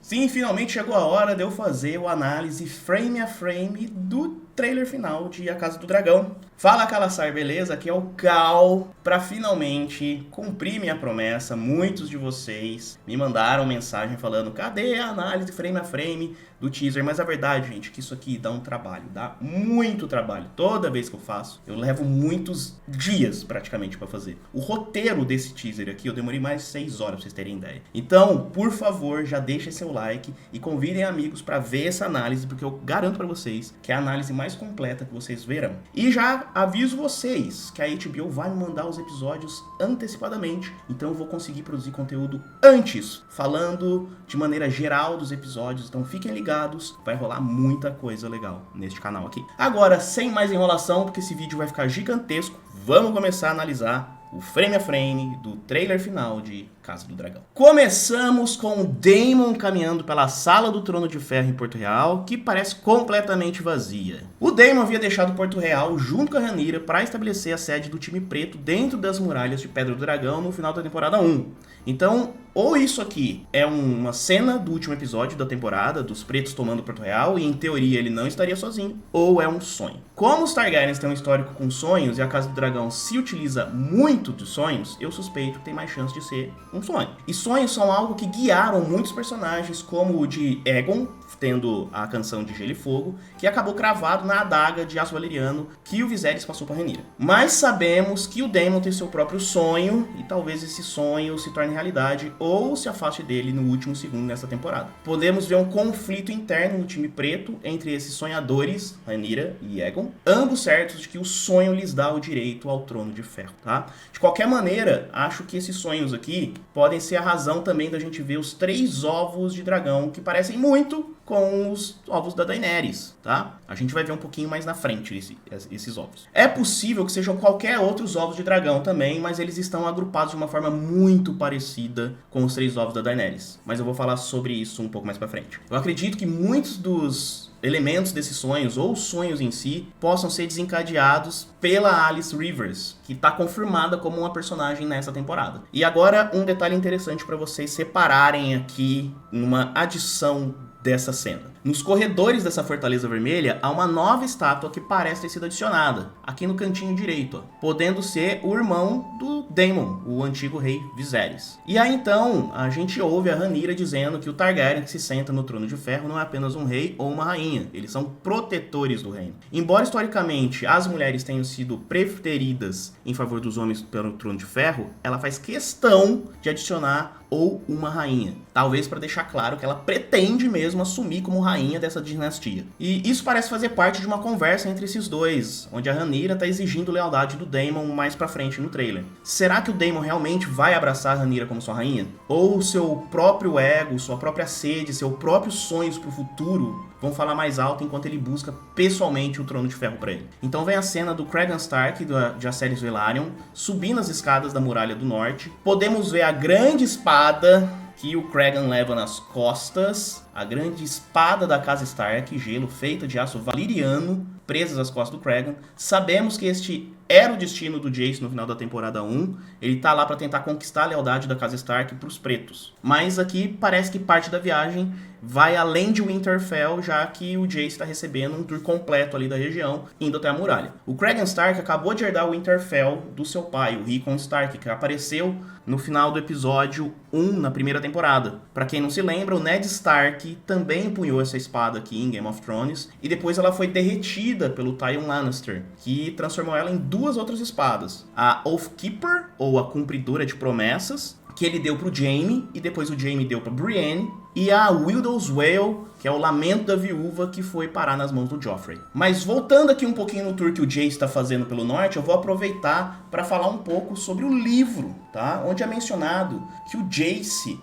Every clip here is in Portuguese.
Sim, finalmente chegou a hora de eu fazer o análise frame a frame do trailer final de A Casa do Dragão. Fala, Calaçar, beleza? Aqui é o Cal, para finalmente cumprir minha promessa. Muitos de vocês me mandaram mensagem falando: cadê a análise frame a frame do teaser? Mas a verdade, gente, é que isso aqui dá um trabalho, dá muito trabalho. Toda vez que eu faço, eu levo muitos dias praticamente para fazer. O roteiro desse teaser aqui, eu demorei mais de 6 horas pra vocês terem ideia. Então, por favor, já deixem seu like e convidem amigos para ver essa análise, porque eu garanto para vocês que é a análise mais completa que vocês verão. E já aviso vocês que a HBO vai me mandar os episódios antecipadamente, então eu vou conseguir produzir conteúdo antes, falando de maneira geral dos episódios, então fiquem ligados, vai rolar muita coisa legal neste canal aqui. Agora, sem mais enrolação, porque esse vídeo vai ficar gigantesco, vamos começar a analisar o frame a frame do trailer final de Casa do Dragão. Começamos com o Daemon caminhando pela sala do Trono de Ferro em Porto Real, que parece completamente vazia. O Daemon havia deixado Porto Real junto com a Rhaenyra para estabelecer a sede do time preto dentro das muralhas de Pedra do Dragão no final da temporada 1. Então, ou isso aqui é uma cena do último episódio da temporada, dos pretos tomando Porto Real, e em teoria ele não estaria sozinho, ou é um sonho. Como os Targaryens têm um histórico com sonhos e a Casa do Dragão se utiliza muito de sonhos, eu suspeito que tem mais chance de ser um sonho. E sonhos são algo que guiaram muitos personagens, como o de Aegon, tendo a canção de Gelo e Fogo, que acabou cravado na adaga de aço valeriano que o Viserys passou para Rhaenyra. Mas sabemos que o Daemon tem seu próprio sonho, e talvez esse sonho se torne realidade ou se afaste dele no último segundo nessa temporada. Podemos ver um conflito interno no time preto entre esses sonhadores, Rhaenyra e Aegon, ambos certos de que o sonho lhes dá o direito ao Trono de Ferro, tá? De qualquer maneira, acho que esses sonhos aqui podem ser a razão também da gente ver os 3 ovos de dragão que parecem muito com os ovos da Daenerys, tá? A gente vai ver um pouquinho mais na frente esses ovos. É possível que sejam qualquer outros ovos de dragão também, mas eles estão agrupados de uma forma muito parecida com os 3 ovos da Daenerys. Mas eu vou falar sobre isso um pouco mais pra frente. Eu acredito que muitos dos elementos desses sonhos, ou sonhos em si, possam ser desencadeados pela Alice Rivers, que está confirmada como uma personagem nessa temporada. E agora, um detalhe interessante para vocês separarem aqui numa adição dessa cena. Nos corredores dessa Fortaleza Vermelha, há uma nova estátua que parece ter sido adicionada, aqui no cantinho direito, ó, podendo ser o irmão do Daemon, o antigo rei Viserys. E aí então, a gente ouve a Rhaenyra dizendo que o Targaryen que se senta no Trono de Ferro não é apenas um rei ou uma rainha, eles são protetores do reino. Embora historicamente as mulheres tenham sido preteridas em favor dos homens pelo Trono de Ferro, ela faz questão de adicionar ou uma rainha, talvez para deixar claro que ela pretende mesmo assumir como rainha dessa dinastia. E isso parece fazer parte de uma conversa entre esses dois, onde a Rhaenyra está exigindo lealdade do Daemon mais pra frente no trailer. Será que o Daemon realmente vai abraçar a Rhaenyra como sua rainha? Ou seu próprio ego, sua própria sede, seus próprios sonhos pro futuro vão falar mais alto enquanto ele busca pessoalmente o Trono de Ferro para ele? Então vem a cena do Cregan Stark de Acerys Velaryon subindo as escadas da Muralha do Norte. Podemos ver a grande espada que o Cregan leva nas costas, a grande espada da casa Stark, gelo, feita de aço valeriano, presas às costas do Cregan. Sabemos que este era o destino do Jace no final da temporada 1. Ele tá lá para tentar conquistar a lealdade da casa Stark pros pretos. Mas aqui parece que parte da viagem vai além de Winterfell, já que o Jace está recebendo um tour completo ali da região, indo até a muralha. O Cregan Stark acabou de herdar o Winterfell do seu pai, o Rickon Stark, que apareceu no final do episódio 1 na primeira temporada. Para quem não se lembra, o Ned Stark também empunhou essa espada aqui em Game of Thrones, e depois ela foi derretida pelo Tywin Lannister, que transformou ela em 2 outras espadas. A Oathkeeper, ou a Cumpridora de Promessas, que ele deu pro Jaime, e depois o Jaime deu pra Brienne, e a Widow's Wail, que é o lamento da viúva que foi parar nas mãos do Joffrey. Mas voltando aqui um pouquinho no tour que o Jace está fazendo pelo norte, eu vou aproveitar para falar um pouco sobre o livro, tá? Onde é mencionado que o Jace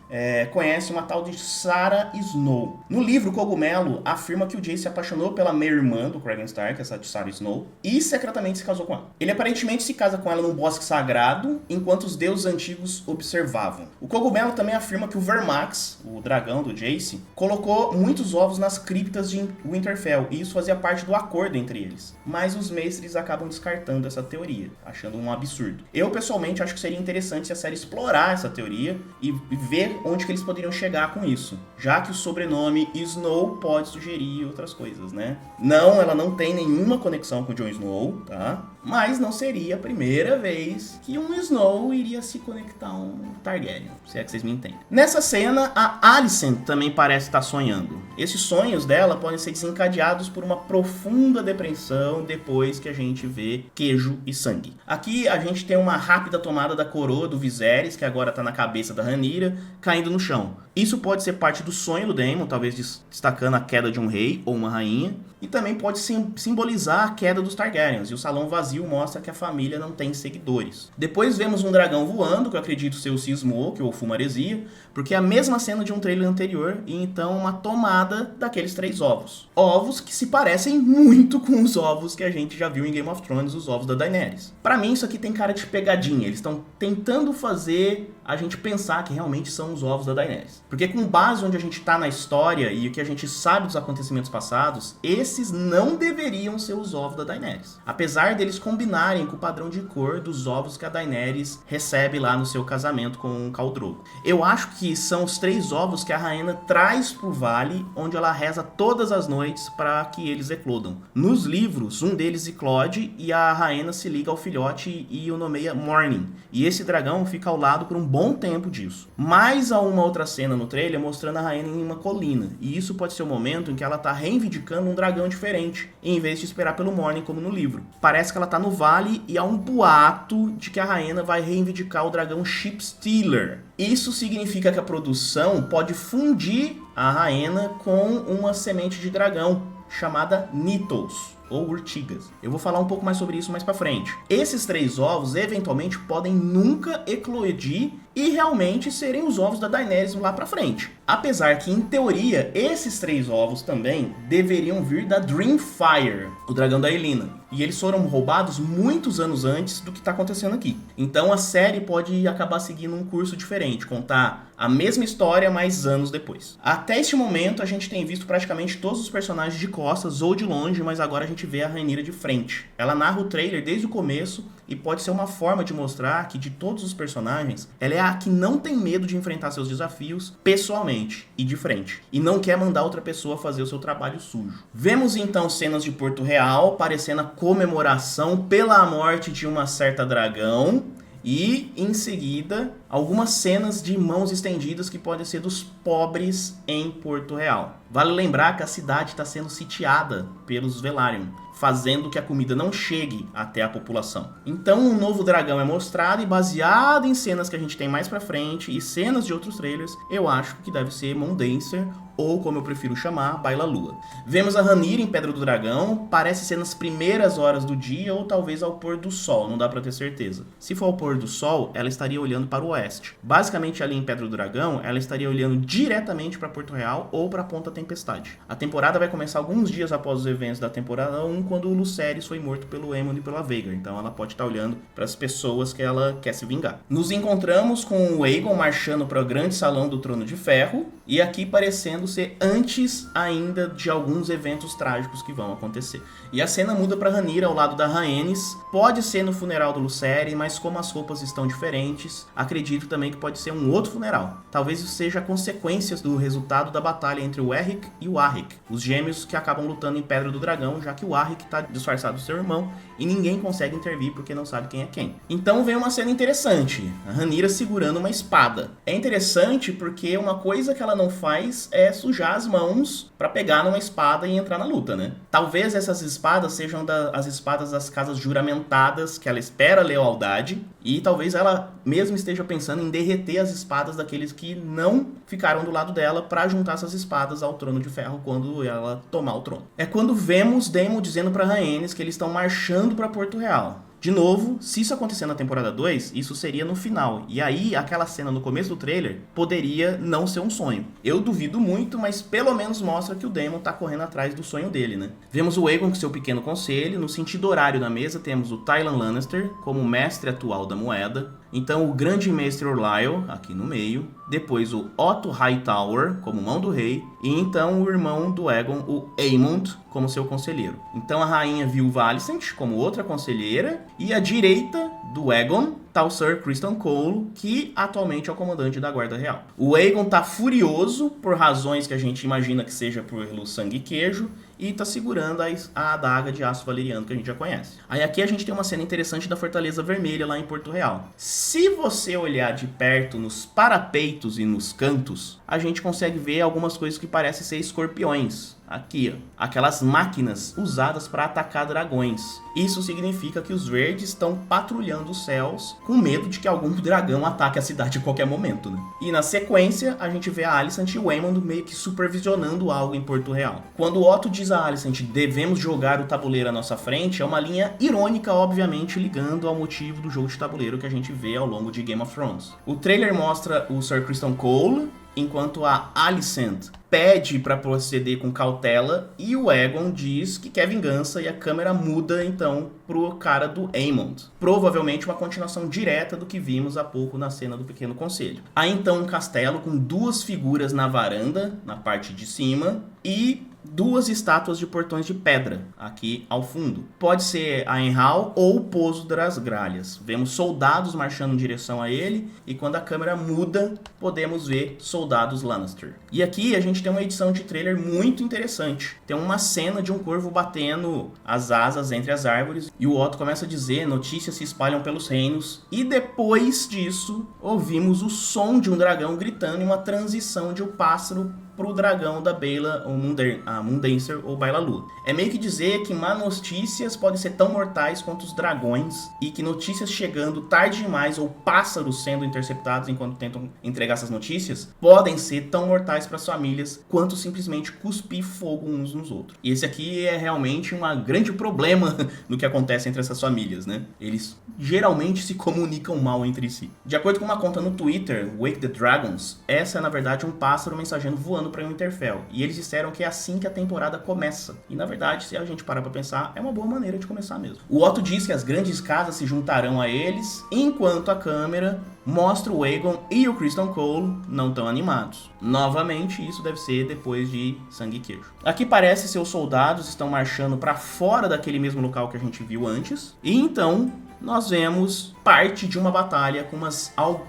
conhece uma tal de Sarah Snow. No livro, o Cogumelo afirma que o Jace se apaixonou pela meia-irmã do Cregan Stark, essa de Sarah Snow, e secretamente se casou com ela. Ele aparentemente se casa com ela num bosque sagrado, enquanto os deuses antigos observavam. O Cogumelo também afirma que o Vermax, o dragão do Jace, colocou muitos ovos nas criptas de Winterfell, e isso fazia parte do acordo entre eles. Mas os mestres acabam descartando essa teoria, achando um absurdo. Eu, pessoalmente, acho que seria interessante interessante se a série explorar essa teoria e ver onde que eles poderiam chegar com isso. Já que o sobrenome Snow pode sugerir outras coisas, né? Não, ela não tem nenhuma conexão com o Jon Snow, tá? Mas não seria a primeira vez que um Snow iria se conectar a um Targaryen, se é que vocês me entendem. Nessa cena, a Alicent também parece estar sonhando. Esses sonhos dela podem ser desencadeados por uma profunda depressão depois que a gente vê queijo e sangue. Aqui a gente tem uma rápida tomada da coroa do Viserys, que agora está na cabeça da Rhaenyra, caindo no chão. Isso pode ser parte do sonho do Daemon, talvez destacando a queda de um rei ou uma rainha, e também pode simbolizar a queda dos Targaryens, e o salão vazio mostra que a família não tem seguidores. Depois vemos um dragão voando, que eu acredito ser o Sea Smoke ou Fumaresia, porque é a mesma cena de um trailer anterior, e então uma tomada daqueles 3 ovos. Ovos que se parecem muito com os ovos que a gente já viu em Game of Thrones, os ovos da Daenerys. Pra mim isso aqui tem cara de pegadinha, eles estão tentando fazer a gente pensar que realmente são os ovos da Daenerys. Porque com base onde a gente tá na história e o que a gente sabe dos acontecimentos passados, esses não deveriam ser os ovos da Daenerys. Apesar deles combinarem com o padrão de cor dos ovos que a Daenerys recebe lá no seu casamento com o Khal Drogo. Eu acho que são os 3 ovos que a Rhaena traz pro vale, onde ela reza todas as noites para que eles eclodam. Nos livros, um deles eclode e a Rhaena se liga ao filhote e o nomeia Morning. E esse dragão fica ao lado por um bom tempo disso. Mais há uma outra cena no trailer mostrando a Rhaena em uma colina. E isso pode ser o momento em que ela tá reivindicando um dragão diferente, em vez de esperar pelo Morning como no livro. Parece que ela tá no vale e há um boato de que a Rhaena vai reivindicar o dragão Ship Stealer. Isso significa que a produção pode fundir a Rhaena com uma semente de dragão chamada Nettles, ou urtigas. Eu vou falar um pouco mais sobre isso mais pra frente. Esses 3 ovos, eventualmente, podem nunca eclodir e realmente serem os ovos da Daenerys lá pra frente. Apesar que, em teoria, esses 3 ovos também deveriam vir da Dreamfire, o dragão da Elena. E eles foram roubados muitos anos antes do que tá acontecendo aqui. Então a série pode acabar seguindo um curso diferente, contar a mesma história, mas anos depois. Até este momento, a gente tem visto praticamente todos os personagens de costas ou de longe, mas agora a gente vê a Rhaenyra de frente. Ela narra o trailer desde o começo e pode ser uma forma de mostrar que, de todos os personagens, ela é a que não tem medo de enfrentar seus desafios pessoalmente e de frente, e não quer mandar outra pessoa fazer o seu trabalho sujo. Vemos então cenas de Porto Real, parecendo a comemoração pela morte de uma certa dragão, e, em seguida, algumas cenas de mãos estendidas que podem ser dos pobres em Porto Real. Vale lembrar que a cidade está sendo sitiada pelos Velaryon, fazendo que a comida não chegue até a população. Então um novo dragão é mostrado e, baseado em cenas que a gente tem mais pra frente e cenas de outros trailers, eu acho que deve ser Mondancer, ou como eu prefiro chamar, Baila Lua. Vemos a Rhaenyra em Pedra do Dragão, parece ser nas primeiras horas do dia ou talvez ao pôr do sol, não dá pra ter certeza. Se for ao pôr do sol, ela estaria olhando para o oeste. Basicamente, ali em Pedra do Dragão, ela estaria olhando diretamente para Porto Real ou para Ponta Tempestade. A temporada vai começar alguns dias após os eventos da temporada 1, quando o Lucerys foi morto pelo Aemon e pela Vhagar, então ela pode estar olhando para as pessoas que ela quer se vingar. Nos encontramos com o Aegon marchando para o grande salão do Trono de Ferro, e aqui parecendo ser antes ainda de alguns eventos trágicos que vão acontecer. E a cena muda para Rhaenyra ao lado da Rhaenys, pode ser no funeral do Lucerys, mas como as roupas estão diferentes, acredito também que pode ser um outro funeral. Talvez isso seja a consequência do resultado da batalha entre o Erric e o Arryk, os gêmeos que acabam lutando em Pedra do Dragão, já que o Arryk está disfarçado do seu irmão e ninguém consegue intervir porque não sabe quem é quem. Então vem uma cena interessante, a Rhaenyra segurando uma espada. É interessante porque uma coisa que ela não faz é sujar as mãos para pegar numa espada e entrar na luta, né? Talvez essas espadas sejam as espadas das casas juramentadas, que ela espera lealdade, e talvez ela mesmo esteja pensando em derreter as espadas daqueles que não ficaram do lado dela para juntar essas espadas ao Trono de Ferro quando ela tomar o trono. É quando vemos Daemon dizendo para Rhaenys que eles estão marchando para Porto Real. De novo, se isso acontecer na temporada 2, isso seria no final. E aí, aquela cena no começo do trailer poderia não ser um sonho. Eu duvido muito, mas pelo menos mostra que o Daemon tá correndo atrás do sonho dele, né? Vemos o Aegon com seu pequeno conselho. No sentido horário da mesa, temos o Tyrion Lannister como mestre atual da moeda. Então, o grande mestre Orlyle, aqui no meio. Depois, o Otto Hightower, como mão do rei. E então, o irmão do Aegon, o Aemond, como seu conselheiro. Então, a rainha viúva Alicent, como outra conselheira. E à direita do Aegon, tá o Sir Criston Cole, que atualmente é o comandante da Guarda Real. O Aegon tá furioso por razões que a gente imagina que seja pelo sangue e queijo, e tá segurando a adaga de aço valeriano que a gente já conhece. Aí aqui a gente tem uma cena interessante da Fortaleza Vermelha lá em Porto Real. Se você olhar de perto nos parapeitos e nos cantos, a gente consegue ver algumas coisas que parecem ser escorpiões. Aqui, ó, aquelas máquinas usadas para atacar dragões. Isso significa que os verdes estão patrulhando os céus com medo de que algum dragão ataque a cidade a qualquer momento, né? E na sequência, a gente vê a Alicent e o Aemond meio que supervisionando algo em Porto Real. Quando o Otto diz a Alicent, devemos jogar o tabuleiro à nossa frente, é uma linha irônica, obviamente, ligando ao motivo do jogo de tabuleiro que a gente vê ao longo de Game of Thrones. O trailer mostra o Sir Criston Cole, enquanto a Alicent pede para proceder com cautela e o Aegon diz que quer vingança e a câmera muda então pro cara do Aemond. Provavelmente uma continuação direta do que vimos há pouco na cena do Pequeno Conselho. Há então um castelo com duas figuras na varanda, na parte de cima, e duas estátuas de portões de pedra aqui ao fundo. Pode ser a Enhal ou o Pouso das Gralhas. Vemos soldados marchando em direção a ele e quando a câmera muda, podemos ver soldados Lannister. E aqui a gente tem uma edição de trailer muito interessante. Tem uma cena de um corvo batendo as asas entre as árvores e o Otto começa a dizer, notícias se espalham pelos reinos, e depois disso ouvimos o som de um dragão gritando e uma transição de um pássaro pro dragão da Baela, ou Moondancer ou Baela Lua. É meio que dizer que má notícias podem ser tão mortais quanto os dragões e que notícias chegando tarde demais ou pássaros sendo interceptados enquanto tentam entregar essas notícias podem ser tão mortais para as famílias quanto simplesmente cuspir fogo uns nos outros. E esse aqui é realmente um grande problema no que acontece entre essas famílias, né? Eles geralmente se comunicam mal entre si. De acordo com uma conta no Twitter, Wake the Dragons, essa é na verdade um pássaro mensageiro voando para o Winterfell. E eles disseram que é assim que a temporada começa. E na verdade, se a gente parar para pensar, é uma boa maneira de começar mesmo. O Otto diz que as grandes casas se juntarão a eles, enquanto a câmera mostra o Aegon e o Criston Cole não tão animados. Novamente, isso deve ser depois de Sangue e Queijo. Aqui parece ser os soldados estão marchando para fora daquele mesmo local que a gente viu antes. E então nós vemos parte de uma batalha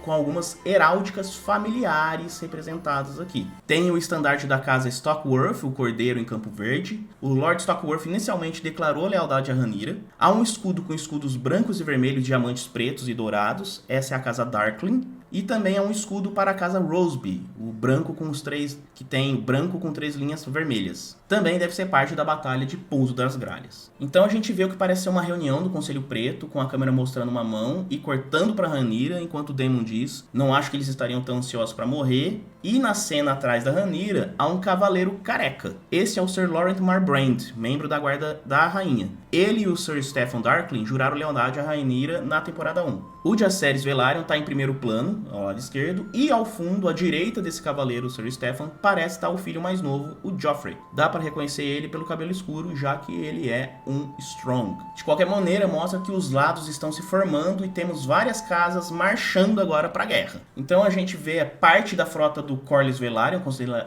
com algumas heráldicas familiares representadas aqui. Tem o estandarte da casa Stockworth, o cordeiro em Campo Verde. O Lord Stockworth inicialmente declarou lealdade a Rhaenyra. Há um escudo com escudos brancos e vermelhos, diamantes pretos e dourados. Essa é a casa Darkling. E também há um escudo para a casa Roseby, o branco com que tem branco com 3 linhas vermelhas. Também deve ser parte da batalha de Pouso das Gralhas. Então a gente vê o que parece ser uma reunião do Conselho Preto, com a câmera mostrando uma mão e cortando para Rhaenyra, enquanto o Daemon diz, não acho que eles estariam tão ansiosos para morrer. E na cena atrás da Rhaenyra, há um cavaleiro careca. Esse é o Sir Laurent Marbrand, membro da guarda da rainha. Ele e o Sir Steffon Darkling juraram lealdade a Rhaenyra na temporada 1. O Jaehaerys Velaryon está em primeiro plano, ao lado esquerdo, e ao fundo, à direita desse cavaleiro, o Sir Steffon, parece estar o filho mais novo, o Joffrey. Dá para reconhecer ele pelo cabelo escuro, já que ele é um Strong. De qualquer maneira, mostra que os lados estão se formando e temos várias casas marchando agora para a guerra. Então a gente vê parte da frota do Corlys Velaryon,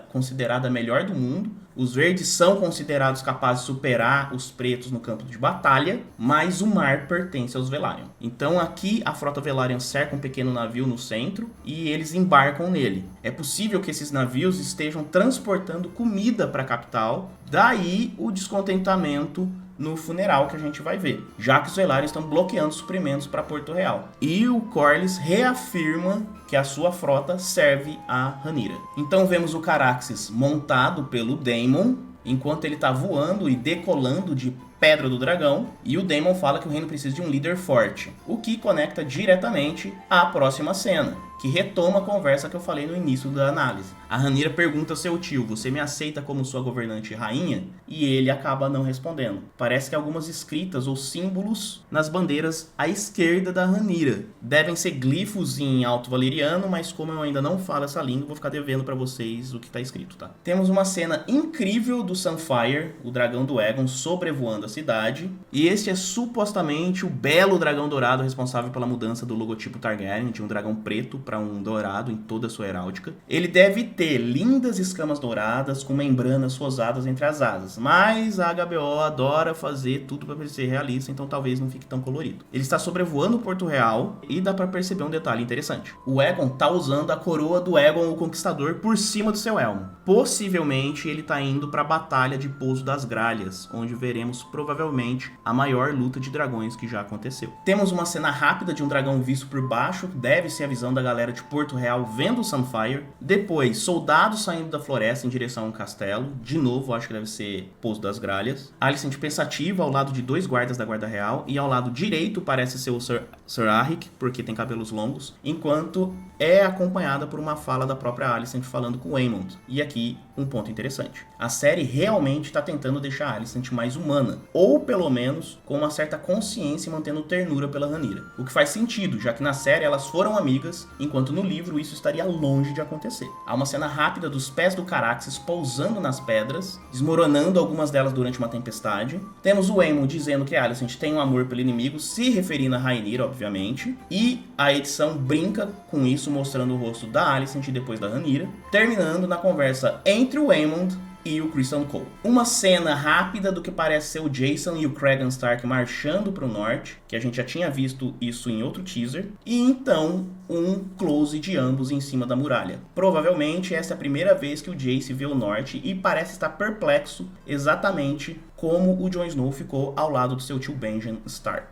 considerada a melhor do mundo. Os verdes são considerados capazes de superar os pretos no campo de batalha, mas o mar pertence aos Velaryon. Então aqui a frota Velaryon cerca um pequeno navio no centro e eles embarcam nele. É possível que esses navios estejam transportando comida para a capital, daí o descontentamento no funeral que a gente vai ver, já que os Velaryon estão bloqueando suprimentos para Porto Real. E o Corlys reafirma que a sua frota serve a Rhaenyra. Então vemos o Caraxes montado pelo Daemon, enquanto ele está voando e decolando de Pedra do Dragão, e o Daemon fala que o reino precisa de um líder forte, o que conecta diretamente à próxima cena, que retoma a conversa que eu falei no início da análise. A Rhaenyra pergunta ao seu tio, você me aceita como sua governante e rainha? E ele acaba não respondendo. Parece que algumas escritas ou símbolos nas bandeiras à esquerda da Rhaenyra devem ser glifos em alto valeriano, mas como eu ainda não falo essa língua, vou ficar devendo para vocês o que está escrito, tá? Temos uma cena incrível do Sunfire, o dragão do Aegon, sobrevoando a cidade. E este é supostamente o belo dragão dourado responsável pela mudança do logotipo Targaryen, de um dragão preto para um dourado em toda a sua heráldica. Ele deve ter lindas escamas douradas com membranas rosadas entre as asas, mas a HBO adora fazer tudo para parecer realista, então talvez não fique tão colorido. Ele está sobrevoando o Porto Real e dá para perceber um detalhe interessante. O Aegon tá usando a coroa do Aegon o Conquistador por cima do seu elmo. Possivelmente ele tá indo para a Batalha de Pouso das Gralhas, onde veremos provavelmente a maior luta de dragões que já aconteceu. Temos uma cena rápida de um dragão visto por baixo, deve ser a visão da galera de Porto Real vendo o Sunfire. Depois, soldados saindo da floresta em direção a um castelo. De novo, acho que deve ser Pouso das Gralhas. Alicent pensativa ao lado de 2 guardas da Guarda Real, e ao lado direito parece ser o Sir Arryk, porque tem cabelos longos, enquanto é acompanhada por uma fala da própria Alicent falando com Aemond. E aqui, um ponto interessante. A série realmente está tentando deixar a Alicent mais humana, ou pelo menos com uma certa consciência e mantendo ternura pela Rhaenyra. O que faz sentido, já que na série elas foram amigas, enquanto no livro isso estaria longe de acontecer. Há uma cena rápida dos pés do Caraxes pousando nas pedras, desmoronando algumas delas durante uma tempestade. Temos o Aemond dizendo que a Alicent tem um amor pelo inimigo, se referindo a Rhaenyra, obviamente, e a edição brinca com isso, mostrando o rosto da Alicent depois da Rhaenyra, terminando na conversa entre o Aemond e o Criston Cole. Uma cena rápida do que parece ser o Jason e o Cregan Stark marchando para o norte, que a gente já tinha visto isso em outro teaser, e então um close de ambos em cima da muralha. Provavelmente essa é a primeira vez que o Jace vê o norte e parece estar perplexo, exatamente como o Jon Snow ficou ao lado do seu tio Benjen Stark.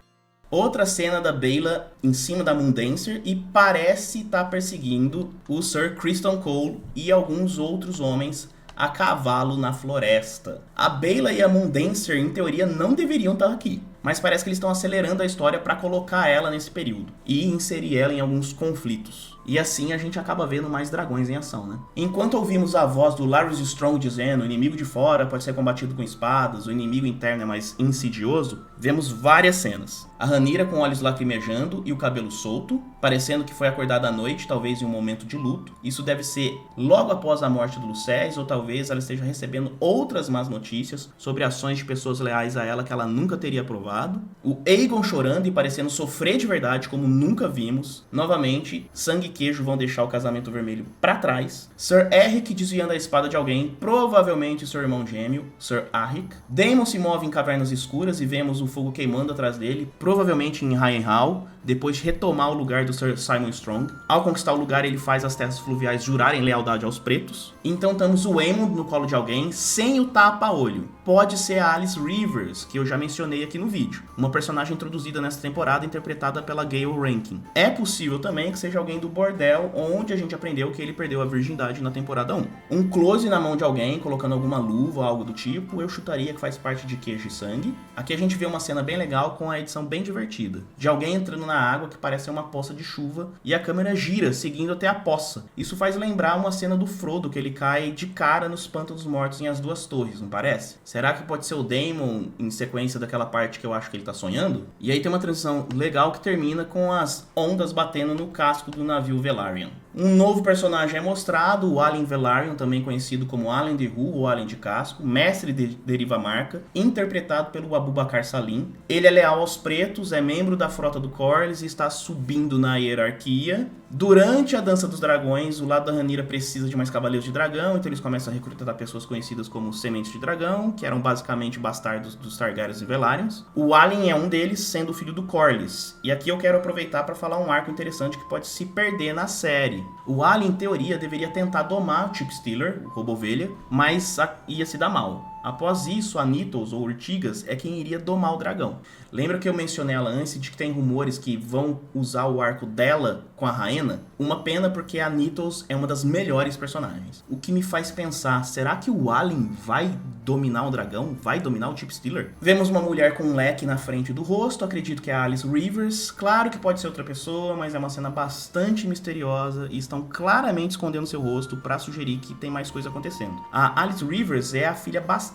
Outra cena da Baela em cima da Moondancer e parece estar perseguindo o Sir Criston Cole e alguns outros homens a cavalo na floresta. A Baela e a Moondancer, em teoria, não deveriam estar aqui, mas parece que eles estão acelerando a história para colocar ela nesse período e inserir ela em alguns conflitos. E assim a gente acaba vendo mais dragões em ação, né? Enquanto ouvimos a voz do Larys Strong dizendo o inimigo de fora pode ser combatido com espadas, o inimigo interno é mais insidioso, vemos várias cenas. A Rhaenyra com olhos lacrimejando e o cabelo solto, parecendo que foi acordada à noite, talvez em um momento de luto. Isso deve ser logo após a morte do Lucerys, ou talvez ela esteja recebendo outras más notícias sobre ações de pessoas leais a ela que ela nunca teria aprovado. O Aegon chorando e parecendo sofrer de verdade como nunca vimos. Novamente, sangue e queijo vão deixar o casamento vermelho para trás. Sir Erryk desviando a espada de alguém, provavelmente seu irmão gêmeo, Sir Arryk. Daemon se move em cavernas escuras e vemos o fogo queimando atrás dele, provavelmente em Harrenhal, depois de retomar o lugar do Sir Simon Strong. Ao conquistar o lugar, ele faz as terras fluviais jurarem lealdade aos pretos. Então temos o Aemond no colo de alguém, sem o tapa-olho. Pode ser a Alice Rivers, que eu já mencionei aqui no vídeo. Uma personagem introduzida nessa temporada, interpretada pela Gale Rankin. É possível também que seja alguém do bordel, onde a gente aprendeu que ele perdeu a virgindade na temporada 1. Um close na mão de alguém, colocando alguma luva ou algo do tipo, eu chutaria que faz parte de queijo e sangue. Aqui a gente vê uma cena bem legal com a edição bem divertida. De alguém entrando na água que parece uma poça de chuva e a câmera gira, seguindo até a poça. Isso faz lembrar uma cena do Frodo, que ele cai de cara nos Pântanos Mortos em As Duas Torres, não parece? Será que pode ser o Daemon em sequência daquela parte que eu acho que ele tá sonhando? E aí tem uma transição legal que termina com as ondas batendo no casco do navio Velaryon. Um novo personagem é mostrado, o Alyn Velaryon, também conhecido como Alyn de Hu ou Alyn de Casco, mestre de Deriva Marca, interpretado pelo Abubakar Salim. Ele é leal aos pretos, é membro da frota do Corlys e está subindo na hierarquia. Durante a Dança dos Dragões, o lado da Rhaenyra precisa de mais cavaleiros de dragão, então eles começam a recrutar pessoas conhecidas como Sementes de Dragão, que eram basicamente bastardos dos Targaryens e Velaryons. O Alyn é um deles, sendo filho do Corlys. E aqui eu quero aproveitar para falar um arco interessante que pode se perder na série. O Alyn, em teoria, deveria tentar domar o Chip Stealer, o roubo-ovelha, mas ia se dar mal. Após isso, a Nithos, ou Urtigas, é quem iria domar o dragão. Lembra que eu mencionei ela antes de que tem rumores que vão usar o arco dela com a Rhaena? Uma pena porque a Nithos é uma das melhores personagens. O que me faz pensar, será que o Alyn vai dominar o dragão? Vai dominar o Chip Stealer? Vemos uma mulher com um leque na frente do rosto, acredito que é a Alice Rivers. Claro que pode ser outra pessoa, mas é uma cena bastante misteriosa e estão claramente escondendo seu rosto para sugerir que tem mais coisa acontecendo. A Alice Rivers é a filha bastarda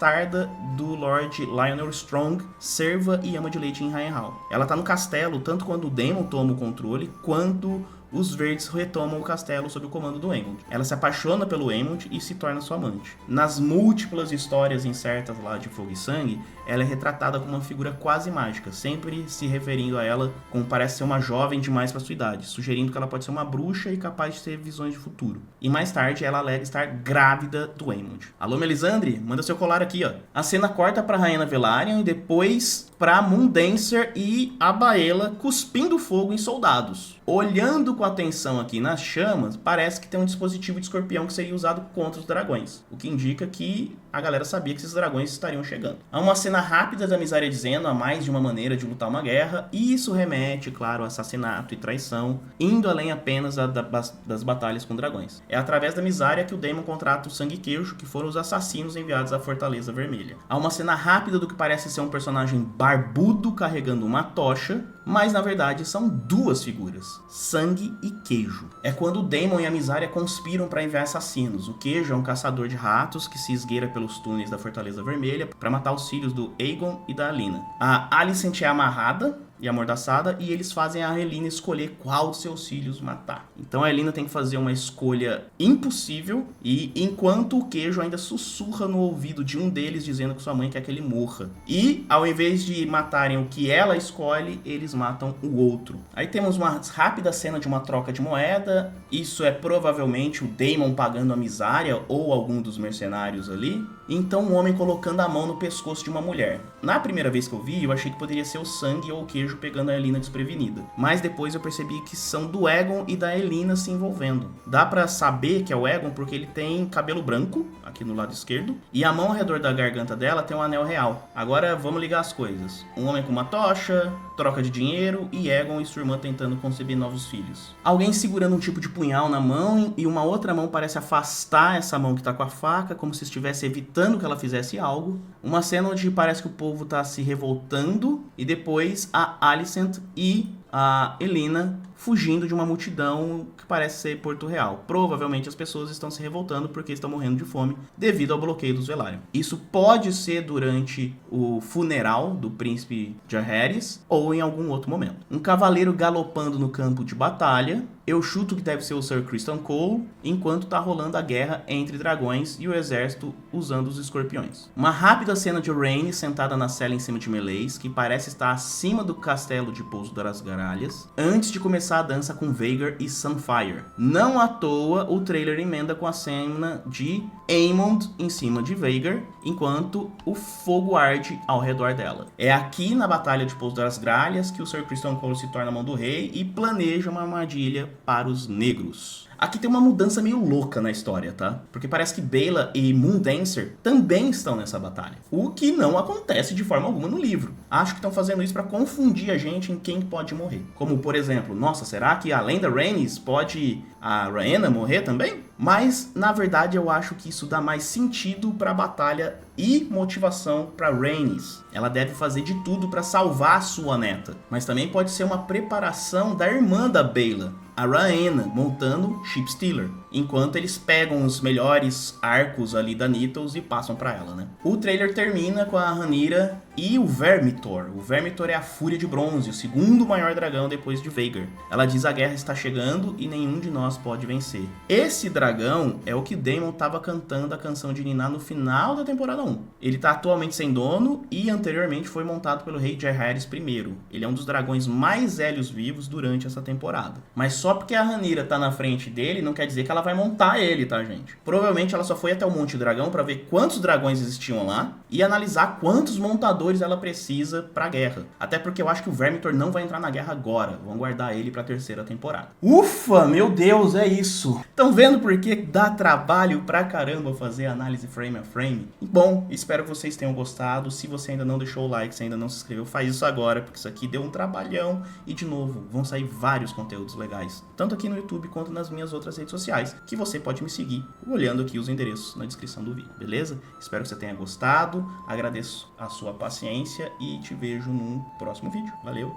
do Lord Lionel Strong, serva e ama de leite em Harrenhal. Ela tá no castelo tanto quando o Daemon toma o controle, quanto os verdes retomam o castelo sob o comando do Aemond. Ela se apaixona pelo Aemond e se torna sua amante. Nas múltiplas histórias incertas lá de Fogo e Sangue, ela é retratada como uma figura quase mágica, sempre se referindo a ela como parece ser uma jovem demais para sua idade, sugerindo que ela pode ser uma bruxa e capaz de ter visões de futuro. E mais tarde, ela alega estar grávida do Aemond. Alô, Melisandre? Manda seu colar aqui, ó. A cena corta pra Rainha Velaryon e depois pra Moondancer e a Baela cuspindo fogo em soldados. Olhando com atenção aqui nas chamas, parece que tem um dispositivo de escorpião que seria usado contra os dragões, o que indica que a galera sabia que esses dragões estariam chegando. Há uma cena rápida da Mysaria dizendo há mais de uma maneira de lutar uma guerra, e isso remete, claro, ao assassinato e traição, indo além apenas das batalhas com dragões. É através da Mysaria que o Daemon contrata o Sangue e Queijo, que foram os assassinos enviados à Fortaleza Vermelha. Há uma cena rápida do que parece ser um personagem barbudo carregando uma tocha, mas na verdade são duas figuras, Sangue e Queijo. É quando o Daemon e a Mysaria conspiram para enviar assassinos. O Queijo é um caçador de ratos que se esgueira pelos túneis da Fortaleza Vermelha para matar os filhos do Aegon e da Alyna. A Alicent é amarrada e amordaçada, e eles fazem a Alyna escolher qual dos seus filhos matar. Então a Alyna tem que fazer uma escolha impossível, e enquanto o Queijo ainda sussurra no ouvido de um deles dizendo que sua mãe quer que ele morra. E ao invés de matarem o que ela escolhe, eles matam o outro. Aí temos uma rápida cena de uma troca de moeda. Isso é provavelmente o Daemon pagando a Mysaria ou algum dos mercenários ali. Então um homem colocando a mão no pescoço de uma mulher. Na primeira vez que eu vi, eu achei que poderia ser o Sangue ou o Queijo pegando a Alyna desprevenida. Mas depois eu percebi que são do Aegon e da Alyna se envolvendo. Dá pra saber que é o Aegon porque ele tem cabelo branco, aqui no lado esquerdo, e a mão ao redor da garganta dela tem um anel real. Agora vamos ligar as coisas. Um homem com uma tocha, troca de dinheiro, e Aegon e sua irmã tentando conceber novos filhos. Alguém segurando um tipo de punhal na mão, e uma outra mão parece afastar essa mão que tá com a faca, como se estivesse evitando que ela fizesse algo. Uma cena onde parece que o povo tá se revoltando, e depois a Alicent e a Alyna fugindo de uma multidão que parece ser Porto Real. Provavelmente as pessoas estão se revoltando porque estão morrendo de fome devido ao bloqueio dos Velaryon. Isso pode ser durante o funeral do príncipe Jaehaerys ou em algum outro momento. Um cavaleiro galopando no campo de batalha. Eu chuto que deve ser o Sir Criston Cole, enquanto tá rolando a guerra entre dragões e o exército usando os escorpiões. Uma rápida cena de Rhaenys sentada na cela em cima de Meleys, que parece estar acima do castelo de Pouso das Gralhas, antes de começar a dança com Vhagar e Sunfyre. Não à toa, o trailer emenda com a cena de Aemond em cima de Vhagar, enquanto o fogo arde ao redor dela. É aqui na Batalha de Pouso das Gralhas que o Sir Criston Cole se torna a mão do rei e planeja uma armadilha para os negros. Aqui tem uma mudança meio louca na história, tá? Porque parece que Baela e Moondancer também estão nessa batalha. O que não acontece de forma alguma no livro. Acho que estão fazendo isso para confundir a gente em quem pode morrer. Como, por exemplo, nossa, será que além da Rhaenys pode a Rhaena morrer também? Mas, na verdade, eu acho que isso dá mais sentido para a batalha e motivação para Rhaenys. Ela deve fazer de tudo para salvar a sua neta. Mas também pode ser uma preparação da irmã da Baela, a Rhaena, montando Ship Stealer, enquanto eles pegam os melhores arcos ali da Nithos e passam pra ela, né? O trailer termina com a Rhaenyra e o Vermithor. O Vermithor é a Fúria de Bronze, o segundo maior dragão depois de Vhagar. Ela diz: a guerra está chegando e nenhum de nós pode vencer. Esse dragão é o que Daemon estava cantando a canção de Niná no final da temporada 1. Ele está atualmente sem dono e anteriormente foi montado pelo rei Jaehaerys I. Ele é um dos dragões mais velhos vivos durante essa temporada. Mas só porque a Rhaenyra tá na frente dele não quer dizer que ela vai montar ele, tá, gente? Provavelmente ela só foi até o Monte Dragão para ver quantos dragões existiam lá e analisar quantos montadores ela precisa pra guerra. Até porque eu acho que o Vermithor não vai entrar na guerra agora. Vão guardar ele pra terceira temporada. Ufa, meu Deus, é isso. Estão vendo por que dá trabalho pra caramba fazer análise frame a frame? Bom, espero que vocês tenham gostado. Se você ainda não deixou o like, se ainda não se inscreveu, faz isso agora, porque isso aqui deu um trabalhão. E de novo, vão sair vários conteúdos legais, tanto aqui no YouTube quanto nas minhas outras redes sociais, que você pode me seguir olhando aqui os endereços na descrição do vídeo, beleza? Espero que você tenha gostado, agradeço a sua paciência e te vejo num próximo vídeo. Valeu!